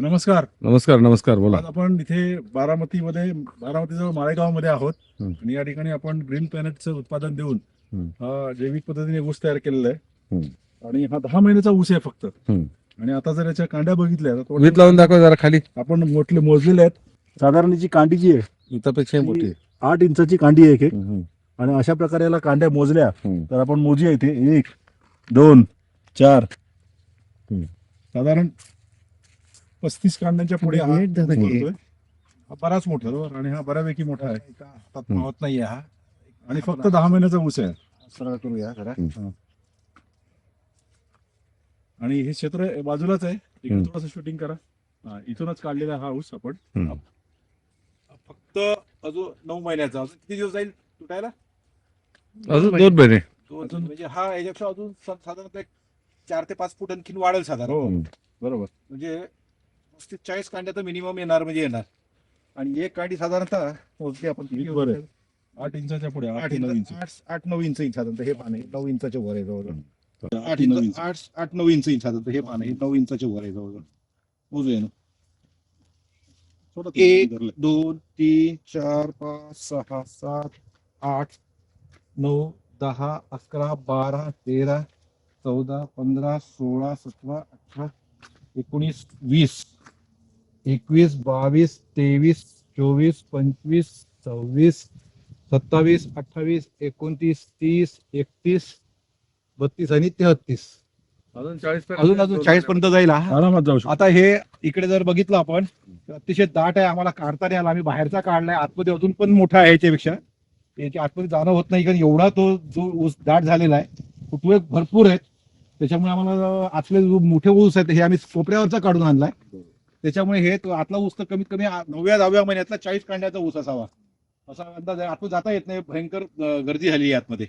नमस्कार. नमस्कार नमस्कार बोला. आज आपण इथे बारामतीजवळ माळेगावमध्ये आहोत. आणि या ठिकाणी आपण ग्रीन प्लॅनेटचं उत्पादन देऊन जैविक पद्धतीने ऊस तयार केलेला आहे. आणि हा 10 महिन्याचा ऊस आहे फक्त. आणि आता जर याच्या कांड्या बघितल्या तर वीट लावून दाखव जरा खाली. आपण मोजलेले आहेत. साधारण जी कांडी जी आहे इथपेक्षा मोठी 8 इंचाची कांडी आहे एक. आणि अशा प्रकारे याला कांड्या मोजल्या तर आपण मोजूया इथे 1 2 4 साधारण 35 कांड्यांच्या पुढे हा बराच मोठा बरोबर. आणि हा बऱ्यापैकी मोठा आहे. हातात मावत नाहीये हा. आणि फक्त 10 महिन्याचा ऊस आहे. सरळ करूया जरा. आणि हे क्षेत्र बाजूलाच आहे. इकडे थोडंसं शूटिंग करा. इथूनच काढलेला हा ऊस आपण. फक्त अजून 9 महिन्याचा. अजून किती दिवस जाईल तुटायला? अजून 2 महिने. म्हणजे हा याच्यापेक्षा अजून साधारणतः 4 ते 5 फूट आणखी वाढेल साधारण. बरोबर. म्हणजे 40 कांड्या तर मिनिमम येणार म्हणजे येणार. आणि एक कांडी साधारणतः मोजली आपण 8 इंचाच्या पुढे 8-9 इंच साधारणतः हे पान आहे. 9 इंचाच्या वर आहे जवळजवळ. 8-9 इंच साधारणतः हे पान आहे. 9 इंचाच्या वर आहे जवळजवळ. मोजूया ना. 1 2 3 4 5 6 7 8 9 10 11 12 13 14 15 16 17 18 19 20 21 22 23 24 25 26 27 28 29 30 31 32 आणि 33 अजून 40 अजून 40 पर्यंत जाईल. आरामात जाऊ शकतो. आता हे इकडे जर बघितलं आपण अतिशय दाट आहे. आम्हाला काढता नाही आला. आम्ही बाहेरचा काढलाय. आतमध्ये अजून पण मोठा आहे याच्यापेक्षा. याच्या आतमध्ये जाणं होत नाही कारण एवढा तो जो ऊस दाट झालेला आहे. फुटवे भरपूर आहेत. त्याच्यामुळे आम्हाला आतले जो मोठे ऊस आहेत हे आम्ही कोपऱ्यावरचा काढून आणलाय. त्याच्यामुळे हे आतला ऊस तर कमीत कमी 9व्या-10व्या महिन्यातला 40 कांड्याचा ऊस असावा असा अंदाज आहे. आतून जाता येत नाही. भयंकर गर्दी झाली आहे आतमध्ये.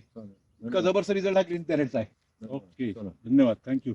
इतका जबरदस्त रिझल्ट हा ग्रीन प्लॅनेटचा आहे. ओके, धन्यवाद, थँक्यू.